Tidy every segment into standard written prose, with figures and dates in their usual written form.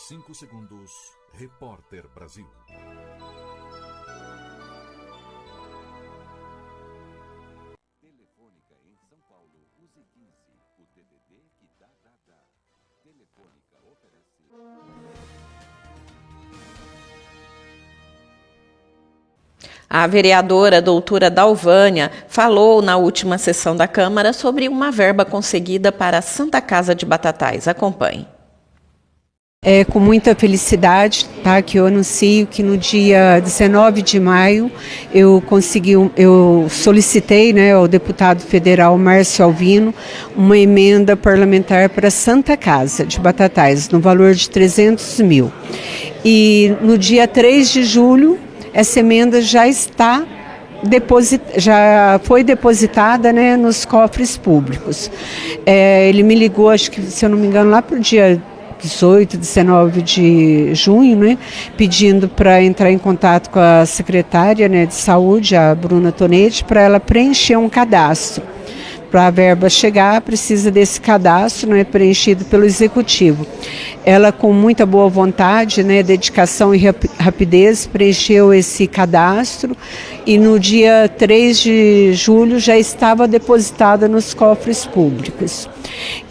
5 segundos, Repórter Brasil. Telefônica em São Paulo, use 15, o TDD que dá. Telefônica oferece... A vereadora doutora Dalvânia falou na última sessão da Câmara sobre uma verba conseguida para a Santa Casa de Batatais. Acompanhe. É com muita felicidade, tá, que eu anuncio que no dia 19 de maio eu solicitei, né, ao deputado federal Márcio Alvino uma emenda parlamentar para a Santa Casa de Batatais, no valor de 300 mil. E no dia 3 de julho, essa emenda já foi depositada, né, nos cofres públicos. Ele me ligou, acho que, se eu não me engano, lá para o dia 18, 19 de junho, né, pedindo para entrar em contato com a secretária, né, de saúde, a Bruna Tonetti, para ela preencher um cadastro. Para a verba chegar, precisa desse cadastro, né, preenchido pelo executivo. Ela, com muita boa vontade, né, dedicação e rapidez, preencheu esse cadastro e no dia 3 de julho já estava depositada nos cofres públicos.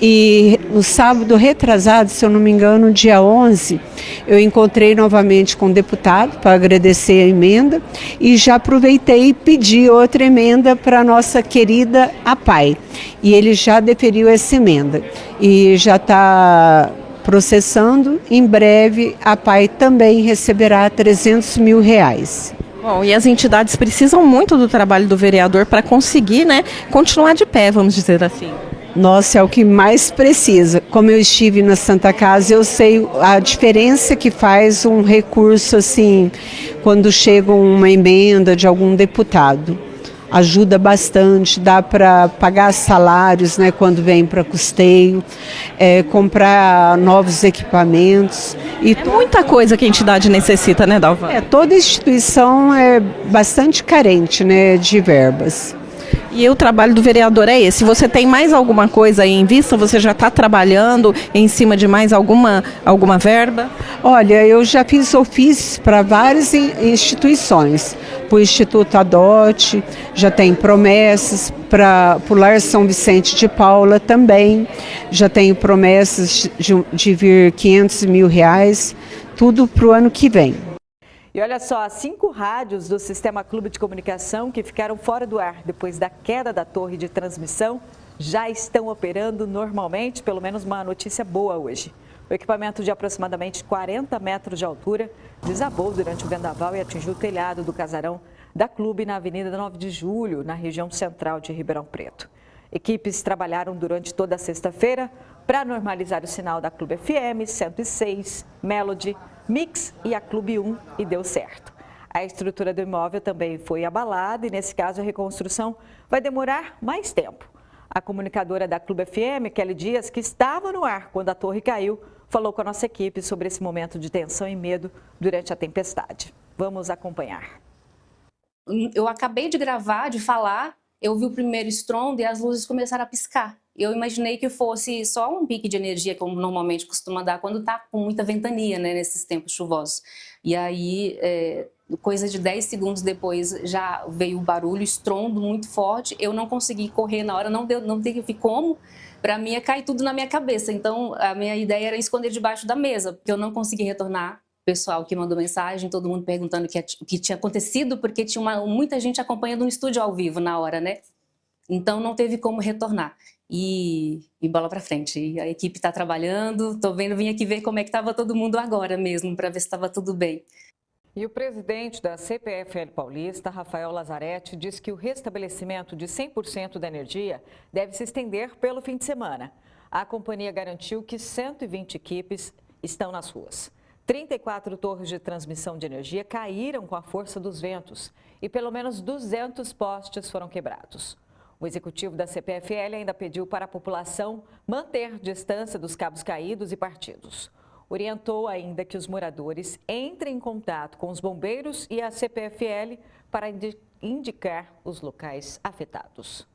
E no sábado retrasado, se eu não me engano, dia 11, eu encontrei novamente com o deputado para agradecer a emenda e já aproveitei e pedi outra emenda para a nossa querida APAI. E ele já deferiu essa emenda e já está processando. Em breve, a APAI também receberá 300 mil reais. Bom, e as entidades precisam muito do trabalho do vereador para conseguir, né, continuar de pé, vamos dizer assim. Nossa, é o que mais precisa. Como eu estive na Santa Casa, eu sei a diferença que faz um recurso assim, quando chega uma emenda de algum deputado. Ajuda bastante, dá para pagar salários, né, quando vem para custeio, comprar novos equipamentos. E muita coisa que a entidade necessita, né, Dalva? Toda instituição é bastante carente, né, de verbas. E o trabalho do vereador é esse. Você tem mais alguma coisa aí em vista? Você já está trabalhando em cima de mais alguma verba? Olha, eu já fiz ofícios para várias instituições. Para o Instituto Adote, já tem promessas, para o Lar São Vicente de Paula também. Já tenho promessas de vir 500 mil reais, tudo para o ano que vem. E olha só, 5 rádios do Sistema Clube de Comunicação que ficaram fora do ar depois da queda da torre de transmissão já estão operando normalmente, pelo menos uma notícia boa hoje. O equipamento de aproximadamente 40 metros de altura desabou durante o vendaval e atingiu o telhado do casarão da Clube na Avenida 9 de Julho, na região central de Ribeirão Preto. Equipes trabalharam durante toda a sexta-feira para normalizar o sinal da Clube FM, 106, Melody, Mix e a Clube 1 e deu certo. A estrutura do imóvel também foi abalada e, nesse caso, a reconstrução vai demorar mais tempo. A comunicadora da Clube FM, Kelly Dias, que estava no ar quando a torre caiu, falou com a nossa equipe sobre esse momento de tensão e medo durante a tempestade. Vamos acompanhar. Eu acabei de gravar, de falar, eu vi o primeiro estrondo e as luzes começaram a piscar. Eu imaginei que fosse só um pique de energia, como normalmente costuma dar quando está com muita ventania, né, nesses tempos chuvosos. E aí, coisa de 10 segundos depois, já veio o barulho, estrondo muito forte. Eu não consegui correr na hora, não teve como. Para mim, ia cair tudo na minha cabeça. Então, a minha ideia era esconder debaixo da mesa, porque eu não consegui retornar. O pessoal que mandou mensagem, todo mundo perguntando o que tinha acontecido, porque tinha muita gente acompanhando um estúdio ao vivo na hora, né? Então, não teve como retornar. E bola para frente. E a equipe está trabalhando, vim aqui ver como é que estava todo mundo agora mesmo, para ver se estava tudo bem. E o presidente da CPFL Paulista, Rafael Lazzaretti, diz que o restabelecimento de 100% da energia deve se estender pelo fim de semana. A companhia garantiu que 120 equipes estão nas ruas. 34 torres de transmissão de energia caíram com a força dos ventos e pelo menos 200 postes foram quebrados. O executivo da CPFL ainda pediu para a população manter distância dos cabos caídos e partidos. Orientou ainda que os moradores entrem em contato com os bombeiros e a CPFL para indicar os locais afetados.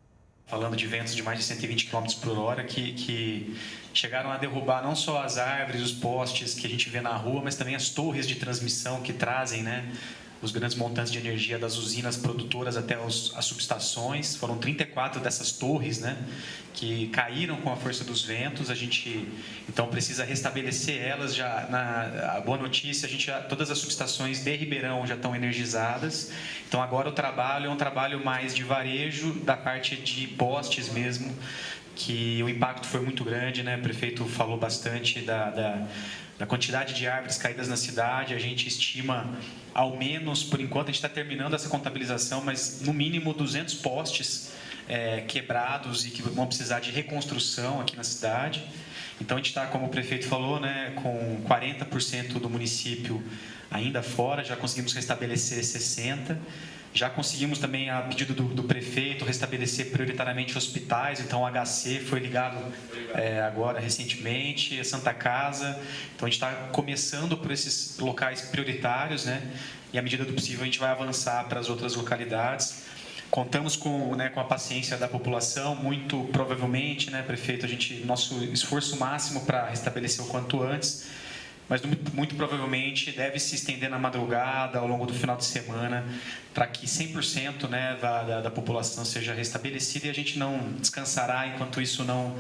falando de ventos de mais de 120 km por hora que chegaram a derrubar não só as árvores, os postes que a gente vê na rua, mas também as torres de transmissão que trazem, né, os grandes montantes de energia das usinas produtoras até as subestações. Foram 34 dessas torres, né, que caíram com a força dos ventos. A gente, então, precisa restabelecer elas. A boa notícia, todas as subestações de Ribeirão já estão energizadas. Então, agora o trabalho é um trabalho mais de varejo, da parte de postes mesmo, que o impacto foi muito grande, né? O prefeito falou bastante da quantidade de árvores caídas na cidade. A gente estima, ao menos, por enquanto, a gente está terminando essa contabilização, mas no mínimo 200 postes quebrados e que vão precisar de reconstrução aqui na cidade. Então, a gente está, como o prefeito falou, né, com 40% do município ainda fora, já conseguimos restabelecer 60%. Já conseguimos também, a pedido do prefeito, restabelecer prioritariamente hospitais. Então, o HC foi ligado agora recentemente, a Santa Casa. Então, a gente está começando por esses locais prioritários, né? E, à medida do possível, a gente vai avançar para as outras localidades. Contamos com a paciência da população, muito provavelmente, né, prefeito, nosso esforço máximo para restabelecer o quanto antes, mas muito provavelmente deve se estender na madrugada, ao longo do final de semana, para que 100%, né, da população seja restabelecida, e a gente não descansará enquanto isso não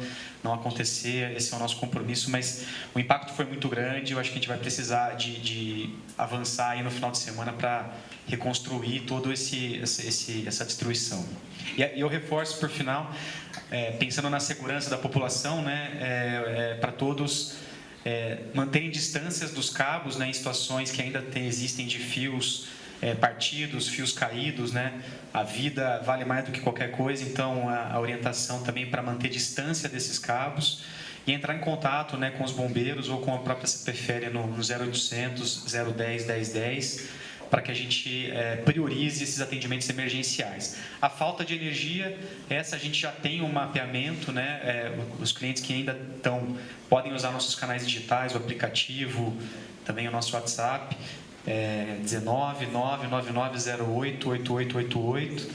acontecer. Esse é o nosso compromisso, mas o impacto foi muito grande. Eu acho que a gente vai precisar de avançar aí no final de semana para reconstruir toda essa destruição. E eu reforço, por final, pensando na segurança da população, né, para todos manterem distâncias dos cabos, né, em situações que ainda existem de fios partidos, fios caídos, né? A vida vale mais do que qualquer coisa, então a orientação também para manter distância desses cabos e entrar em contato, né, com os bombeiros ou com a própria CPFL no 0800 010 1010, para que a gente priorize esses atendimentos emergenciais. A falta de energia, essa a gente já tem um mapeamento, né? Os clientes que ainda podem usar nossos canais digitais, o aplicativo, também o nosso WhatsApp, 19 99908 8888,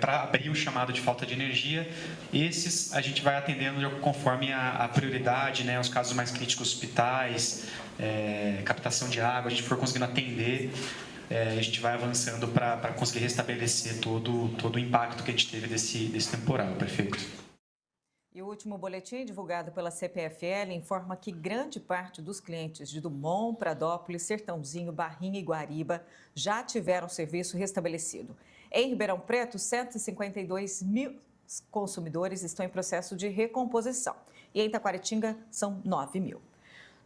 para abrir o chamado de falta de energia. Esses a gente vai atendendo conforme a prioridade, né? Os casos mais críticos, hospitais, captação de água, a gente for conseguindo atender. A gente vai avançando para conseguir restabelecer todo o impacto que a gente teve desse temporal, prefeito. E o último boletim divulgado pela CPFL informa que grande parte dos clientes de Dumont, Pradópolis, Sertãozinho, Barrinha e Guariba já tiveram serviço restabelecido. Em Ribeirão Preto, 152 mil consumidores estão em processo de recomposição. E em Taquaritinga, são 9 mil.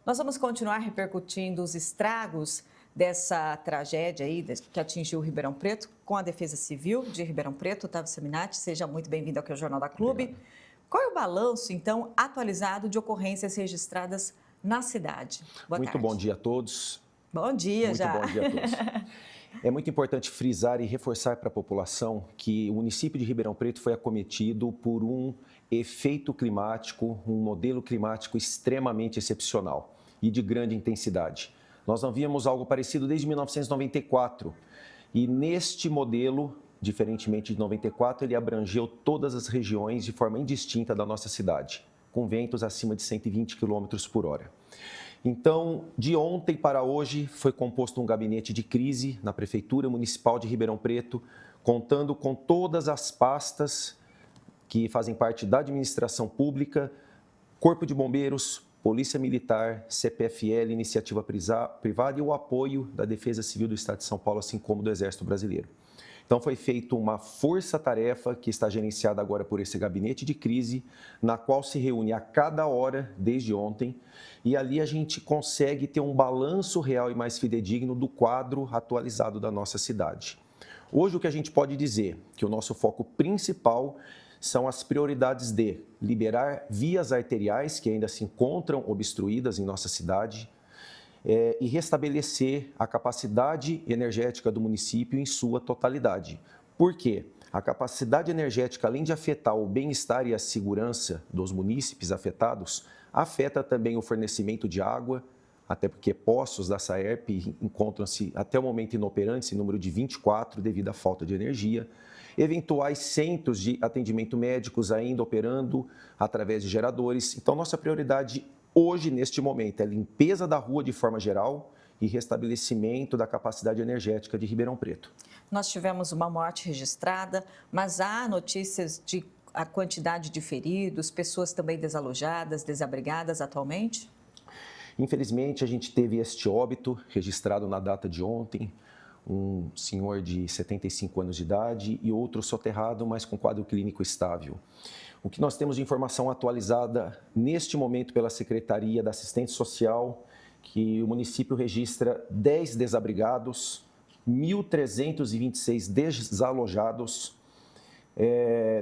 Nós vamos continuar repercutindo os estragos dessa tragédia aí que atingiu o Ribeirão Preto com a Defesa Civil de Ribeirão Preto. Otávio Seminati, seja muito bem-vindo aqui ao Jornal da Clube. Obrigado. Qual é o balanço, então, atualizado de ocorrências registradas na cidade? Boa tarde. Muito bom dia a todos. Bom dia, já. Muito bom dia a todos. É muito importante frisar e reforçar para a população que o município de Ribeirão Preto foi acometido por um efeito climático, um modelo climático extremamente excepcional e de grande intensidade. Nós não víamos algo parecido desde 1994 e neste modelo, diferentemente de 94, ele abrangeu todas as regiões de forma indistinta da nossa cidade, com ventos acima de 120 km por hora. Então, de ontem para hoje, foi composto um gabinete de crise na Prefeitura Municipal de Ribeirão Preto, contando com todas as pastas que fazem parte da administração pública, Corpo de Bombeiros, Polícia Militar, CPFL, Iniciativa Privada e o apoio da Defesa Civil do Estado de São Paulo, assim como do Exército Brasileiro. Então, foi feita uma força-tarefa que está gerenciada agora por esse gabinete de crise, na qual se reúne a cada hora, desde ontem, e ali a gente consegue ter um balanço real e mais fidedigno do quadro atualizado da nossa cidade. Hoje, o que a gente pode dizer? Que o nosso foco principal são as prioridades de liberar vias arteriais que ainda se encontram obstruídas em nossa cidade e restabelecer a capacidade energética do município em sua totalidade. Por quê? A capacidade energética, além de afetar o bem-estar e a segurança dos munícipes afetados, afeta também o fornecimento de água, até porque postos da Saerp encontram-se até o momento inoperantes, em número de 24, devido à falta de energia. Eventuais centros de atendimento médicos ainda operando através de geradores. Então, nossa prioridade hoje, neste momento, é limpeza da rua de forma geral e restabelecimento da capacidade energética de Ribeirão Preto. Nós tivemos uma morte registrada, mas há notícias de a quantidade de feridos, pessoas também desalojadas, desabrigadas atualmente? Infelizmente, a gente teve este óbito registrado na data de ontem, um senhor de 75 anos de idade e outro soterrado, mas com quadro clínico estável. O que nós temos de informação atualizada neste momento pela Secretaria da Assistência Social, que o município registra 10 desabrigados, 1.326 desalojados,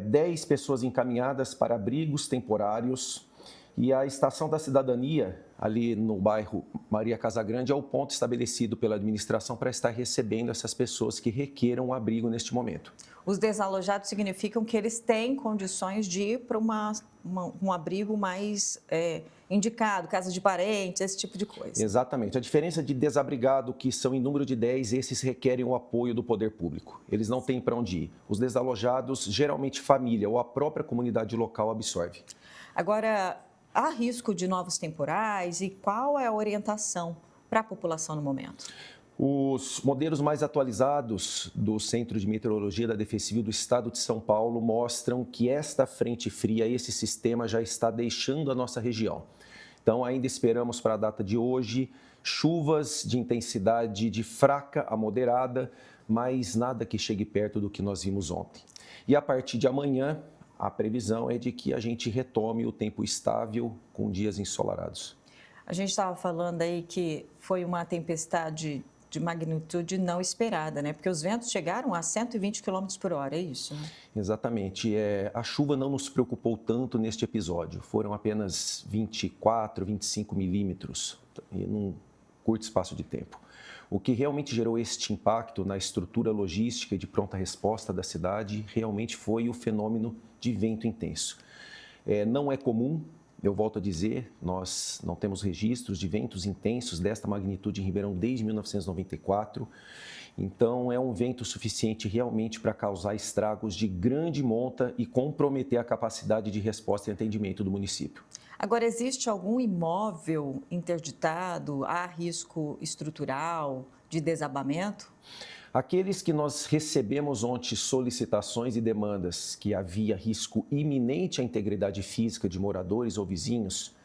10 pessoas encaminhadas para abrigos temporários e a Estação da Cidadania, ali no bairro Maria Casagrande, é o ponto estabelecido pela administração para estar recebendo essas pessoas que requeram um abrigo neste momento. Os desalojados significam que eles têm condições de ir para um abrigo mais indicado, casa de parentes, esse tipo de coisa. Exatamente. A diferença de desabrigado, que são em número de 10, esses requerem o apoio do poder público. Eles não têm para onde ir. Os desalojados, geralmente família ou a própria comunidade local absorve. Agora, há risco de novos temporais e qual é a orientação para a população no momento? Os modelos mais atualizados do Centro de Meteorologia da Defesa Civil do Estado de São Paulo mostram que esta frente fria, esse sistema já está deixando a nossa região. Então, ainda esperamos para a data de hoje chuvas de intensidade de fraca a moderada, mas nada que chegue perto do que nós vimos ontem. E a partir de amanhã, a previsão é de que a gente retome o tempo estável com dias ensolarados. A gente estava falando aí que foi uma tempestade de magnitude não esperada, né? Porque os ventos chegaram a 120 km por hora, é isso? Né? Exatamente. A chuva não nos preocupou tanto neste episódio. Foram apenas 24, 25 milímetros num curto espaço de tempo. O que realmente gerou este impacto na estrutura logística e de pronta resposta da cidade realmente foi o fenômeno de vento intenso. Não é comum, eu volto a dizer, nós não temos registros de ventos intensos desta magnitude em Ribeirão desde 1994. Então, é um vento suficiente realmente para causar estragos de grande monta e comprometer a capacidade de resposta e atendimento do município. Agora, existe algum imóvel interditado? Há risco estrutural de desabamento? Aqueles que nós recebemos ontem solicitações e demandas que havia risco iminente à integridade física de moradores ou vizinhos,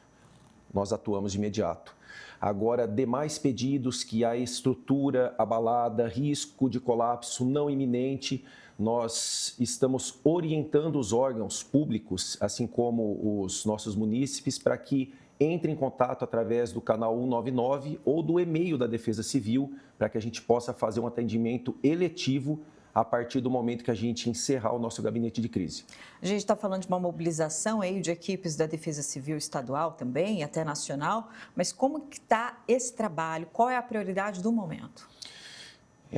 nós atuamos de imediato. Agora, demais pedidos que há estrutura abalada, risco de colapso não iminente, nós estamos orientando os órgãos públicos, assim como os nossos munícipes, para que entre em contato através do canal 199 ou do e-mail da Defesa Civil, para que a gente possa fazer um atendimento eletivo a partir do momento que a gente encerrar o nosso gabinete de crise. A gente está falando de uma mobilização aí de equipes da Defesa Civil estadual também, até nacional, mas como que está esse trabalho? Qual é a prioridade do momento?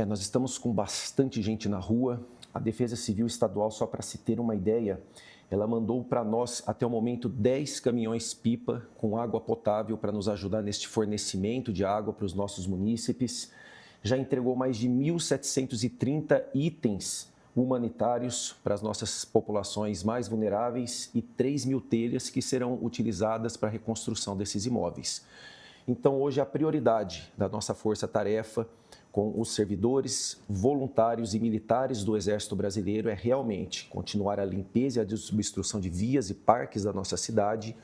Nós estamos com bastante gente na rua. A Defesa Civil Estadual, só para se ter uma ideia, ela mandou para nós, até o momento, 10 caminhões-pipa com água potável para nos ajudar neste fornecimento de água para os nossos munícipes. Já entregou mais de 1.730 itens humanitários para as nossas populações mais vulneráveis e 3.000 telhas que serão utilizadas para a reconstrução desses imóveis. Então, hoje, a prioridade da nossa força-tarefa com os servidores, voluntários e militares do Exército Brasileiro é realmente continuar a limpeza e a desobstrução de vias e parques da nossa cidade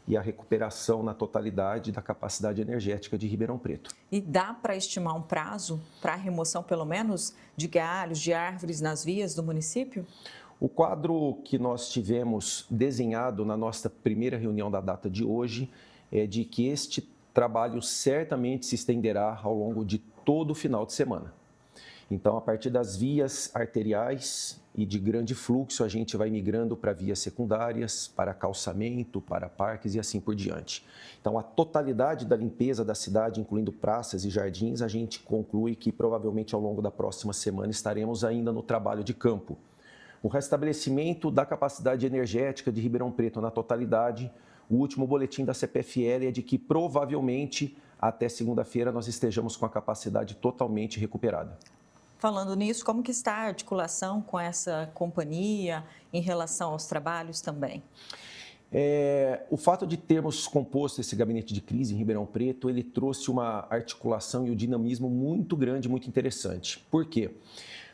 e a recuperação na totalidade da capacidade energética de Ribeirão Preto. E dá para estimar um prazo para a remoção, pelo menos, de galhos, de árvores nas vias do município? O quadro que nós tivemos desenhado na nossa primeira reunião da data de hoje é de que este trabalho certamente se estenderá ao longo de todo o final de semana. Então, a partir das vias arteriais e de grande fluxo, a gente vai migrando para vias secundárias, para calçamento, para parques e assim por diante. Então, a totalidade da limpeza da cidade, incluindo praças e jardins, a gente conclui que provavelmente ao longo da próxima semana estaremos ainda no trabalho de campo. O restabelecimento da capacidade energética de Ribeirão Preto na totalidade, o último boletim da CPFL é de que provavelmente até segunda-feira nós estejamos com a capacidade totalmente recuperada. Falando nisso, como que está a articulação com essa companhia em relação aos trabalhos também? O fato de termos composto esse gabinete de crise em Ribeirão Preto, ele trouxe uma articulação e um dinamismo muito grande, muito interessante. Por quê?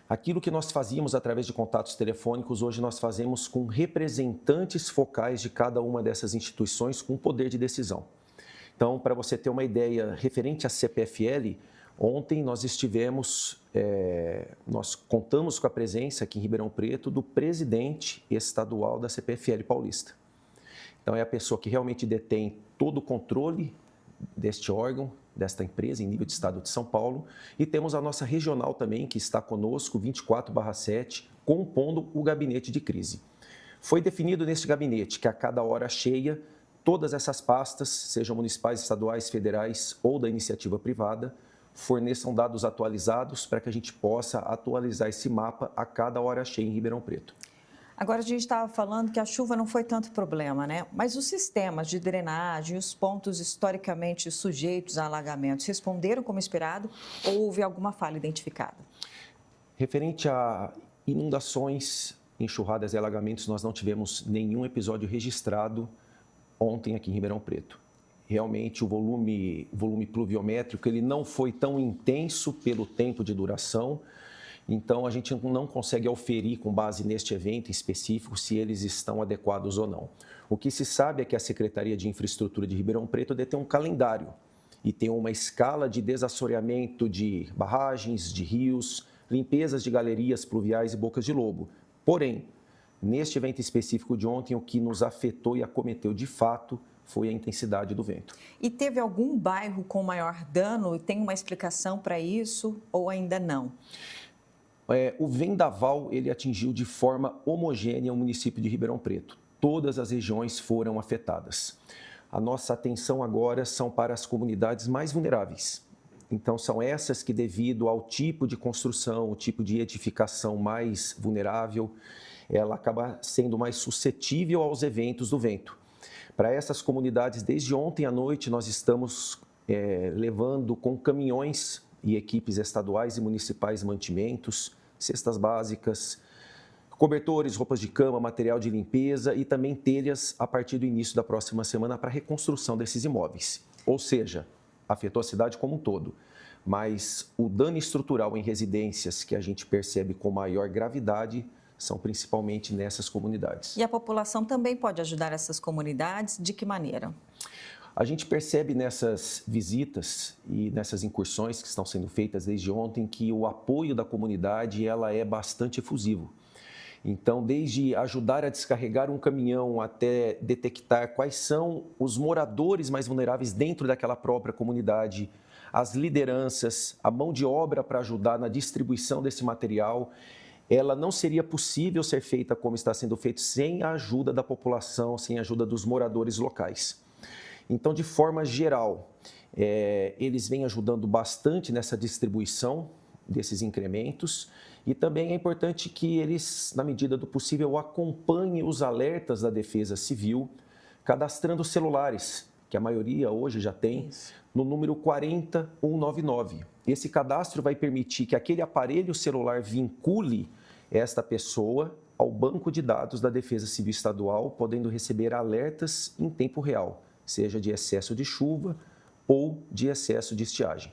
Aquilo que nós fazíamos através de contatos telefônicos, hoje nós fazemos com representantes focais de cada uma dessas instituições com poder de decisão. Então, para você ter uma ideia referente à CPFL, ontem nós nós contamos com a presença aqui em Ribeirão Preto do presidente estadual da CPFL Paulista. Então, é a pessoa que realmente detém todo o controle deste órgão, desta empresa, em nível de estado de São Paulo. E temos a nossa regional também, que está conosco, 24/7, compondo o gabinete de crise. Foi definido neste gabinete que a cada hora cheia, todas essas pastas, sejam municipais, estaduais, federais ou da iniciativa privada, forneçam dados atualizados para que a gente possa atualizar esse mapa a cada hora cheia em Ribeirão Preto. Agora, a gente estava falando que a chuva não foi tanto problema, né? Mas os sistemas de drenagem, os pontos historicamente sujeitos a alagamentos, responderam como esperado ou houve alguma falha identificada? Referente a inundações, enxurradas e alagamentos, nós não tivemos nenhum episódio registrado ontem aqui em Ribeirão Preto. Realmente, o volume pluviométrico ele não foi tão intenso pelo tempo de duração. Então, a gente não consegue auferir com base neste evento específico se eles estão adequados ou não. O que se sabe é que a Secretaria de Infraestrutura de Ribeirão Preto detém um calendário e tem uma escala de desassoreamento de barragens, de rios, limpezas de galerias pluviais e bocas de lobo. Porém, neste evento específico de ontem, o que nos afetou e acometeu de fato foi a intensidade do vento. E teve algum bairro com maior dano e tem uma explicação para isso ou ainda não? O vendaval ele atingiu de forma homogênea o município de Ribeirão Preto. Todas as regiões foram afetadas. A nossa atenção agora são para as comunidades mais vulneráveis. Então, são essas que, devido ao tipo de construção, o tipo de edificação mais vulnerável, ela acaba sendo mais suscetível aos eventos do vento. Para essas comunidades, desde ontem à noite, nós estamos levando com caminhões e equipes estaduais e municipais mantimentos, cestas básicas, cobertores, roupas de cama, material de limpeza e também telhas a partir do início da próxima semana para a reconstrução desses imóveis. Ou seja, afetou a cidade como um todo, mas o dano estrutural em residências que a gente percebe com maior gravidade são principalmente nessas comunidades. E a população também pode ajudar essas comunidades? De que maneira? A gente percebe nessas visitas e nessas incursões que estão sendo feitas desde ontem que o apoio da comunidade ela é bastante efusivo. Então, desde ajudar a descarregar um caminhão até detectar quais são os moradores mais vulneráveis dentro daquela própria comunidade, as lideranças, a mão de obra para ajudar na distribuição desse material, ela não seria possível ser feita como está sendo feito sem a ajuda da população, sem a ajuda dos moradores locais. Então, de forma geral, eles vêm ajudando bastante nessa distribuição desses incrementos e também é importante que eles, na medida do possível, acompanhem os alertas da Defesa Civil, cadastrando celulares, que a maioria hoje já tem, no número 40199. Esse cadastro vai permitir que aquele aparelho celular vincule esta pessoa ao banco de dados da Defesa Civil Estadual, podendo receber alertas em tempo real, seja de excesso de chuva ou de excesso de estiagem.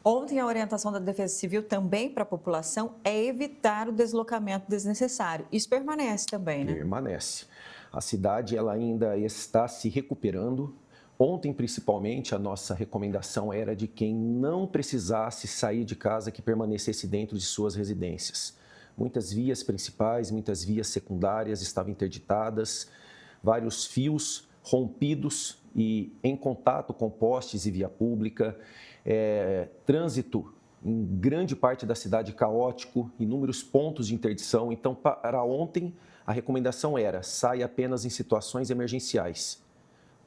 Ontem, a orientação da Defesa Civil também para a população é evitar o deslocamento desnecessário. Isso permanece também, né? Permanece. A cidade ela ainda está se recuperando. Ontem, principalmente, a nossa recomendação era de quem não precisasse sair de casa que permanecesse dentro de suas residências. Muitas vias principais, muitas vias secundárias estavam interditadas, vários fios rompidos e em contato com postes e via pública, trânsito em grande parte da cidade caótico, inúmeros pontos de interdição. Então, para ontem, a recomendação era saia apenas em situações emergenciais.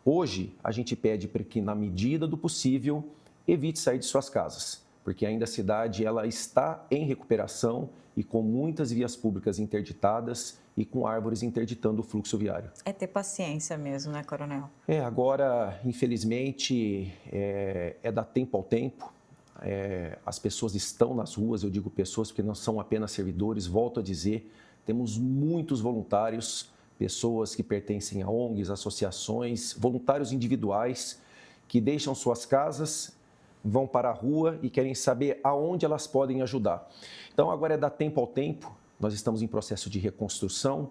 Hoje, a gente pede para que, na medida do possível, evite sair de suas casas. porque ainda a cidade ela está em recuperação e com muitas vias públicas interditadas e com árvores interditando o fluxo viário. É ter paciência mesmo, né, Coronel? Agora, infelizmente, é dar tempo ao tempo. As pessoas estão nas ruas, eu digo pessoas porque não são apenas servidores, volto a dizer, temos muitos voluntários, pessoas que pertencem a ONGs, associações, voluntários individuais que deixam suas casas, vão para a rua e querem saber aonde elas podem ajudar. Então, agora é dar tempo ao tempo, nós estamos em processo de reconstrução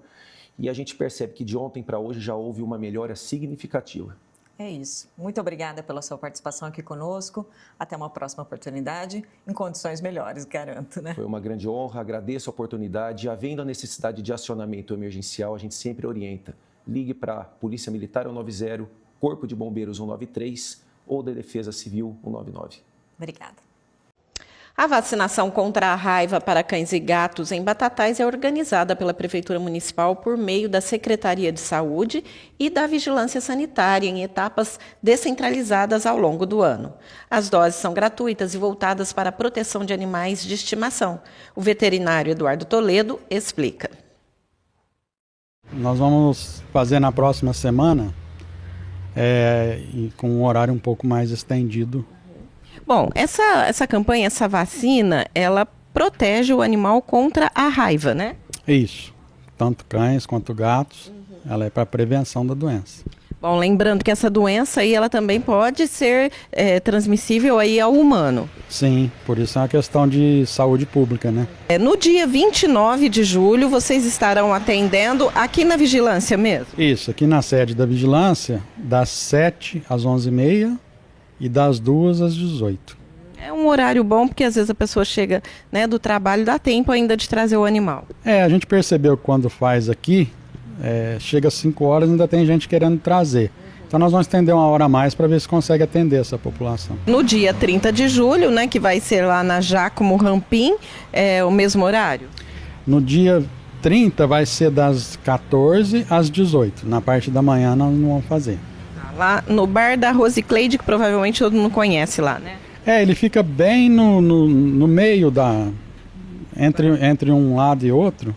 e a gente percebe que de ontem para hoje já houve uma melhora significativa. É isso. Muito obrigada pela sua participação aqui conosco. Até uma próxima oportunidade, em condições melhores, garanto, né? Foi uma grande honra, agradeço a oportunidade. Havendo a necessidade de acionamento emergencial, a gente sempre orienta. Ligue para a Polícia Militar 190, Corpo de Bombeiros 193 ou da Defesa Civil 199. Obrigada. A vacinação contra a raiva para cães e gatos em Batatais é organizada pela Prefeitura Municipal por meio da Secretaria de Saúde e da Vigilância Sanitária em etapas descentralizadas ao longo do ano. As doses são gratuitas e voltadas para a proteção de animais de estimação. O veterinário Eduardo Toledo explica. Nós vamos fazer na próxima semana, com um horário um pouco mais estendido. Bom, essa campanha, essa vacina, ela protege o animal contra a raiva, né? Isso, tanto cães quanto gatos, ela é para prevenção da doença. Bom, lembrando que essa doença aí, ela também pode ser transmissível aí ao humano. Sim, por isso é uma questão de saúde pública, né? No dia 29 de julho, vocês estarão atendendo aqui na Vigilância mesmo? Isso, aqui na sede da Vigilância, das 7 às 11h30 e das 2 às 18. É um horário bom, porque às vezes a pessoa chega, né, do trabalho, dá tempo ainda de trazer o animal. A gente percebeu que quando faz aqui, chega às 5 horas e ainda tem gente querendo trazer. Então nós vamos estender uma hora a mais para ver se consegue atender essa população. No dia 30 de julho, né, que vai ser lá na Giacomo Rampin, é o mesmo horário? No dia 30 vai ser das 14 às 18. Na parte da manhã nós não vamos fazer. Lá no bar da Rosicleide, que provavelmente todo mundo conhece lá, né? Ele fica bem no meio entre um lado e outro.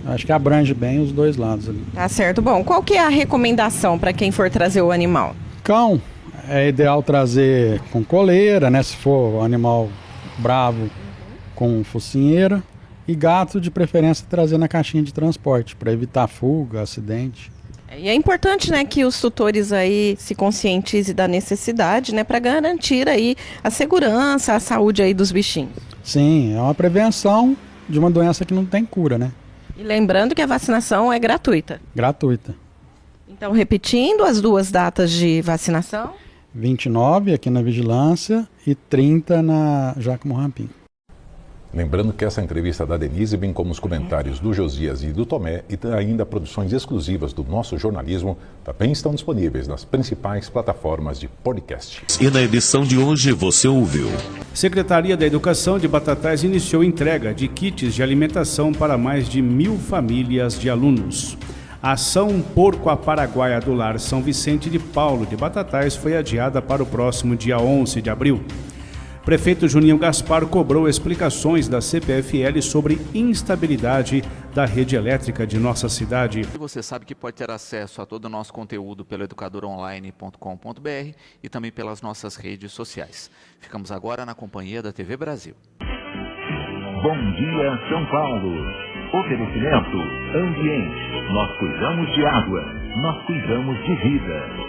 Acho que abrange bem os dois lados ali. Tá certo. Bom, qual que é a recomendação para quem for trazer o animal? Cão, é ideal trazer com coleira, né? Se for um animal bravo, com focinheira. E gato, de preferência, trazer na caixinha de transporte, para evitar fuga, acidente. E é importante, né, que os tutores aí se conscientizem da necessidade, né, para garantir aí a segurança, a saúde aí dos bichinhos. Sim, é uma prevenção de uma doença que não tem cura, né? E lembrando que a vacinação é gratuita. Gratuita. Então, repetindo as duas datas de vacinação. 29 aqui na Vigilância e 30 na Giacomo Rampin. Lembrando que essa entrevista da Denise, bem como os comentários do Josias e do Tomé e ainda produções exclusivas do nosso jornalismo, também estão disponíveis nas principais plataformas de podcast. E na edição de hoje você ouviu. Secretaria da Educação de Batatais iniciou entrega de kits de alimentação para mais de 1.000 famílias de alunos. A ação Porco a Paraguaia do Lar São Vicente de Paulo de Batatais foi adiada para o próximo dia 11 de abril. Prefeito Juninho Gaspar cobrou explicações da CPFL sobre instabilidade da rede elétrica de nossa cidade. Você sabe que pode ter acesso a todo o nosso conteúdo pelo educadoronline.com.br e também pelas nossas redes sociais. Ficamos agora na companhia da TV Brasil. Bom dia, São Paulo. Oferecimento Ambiente. Nós cuidamos de água. Nós cuidamos de vida.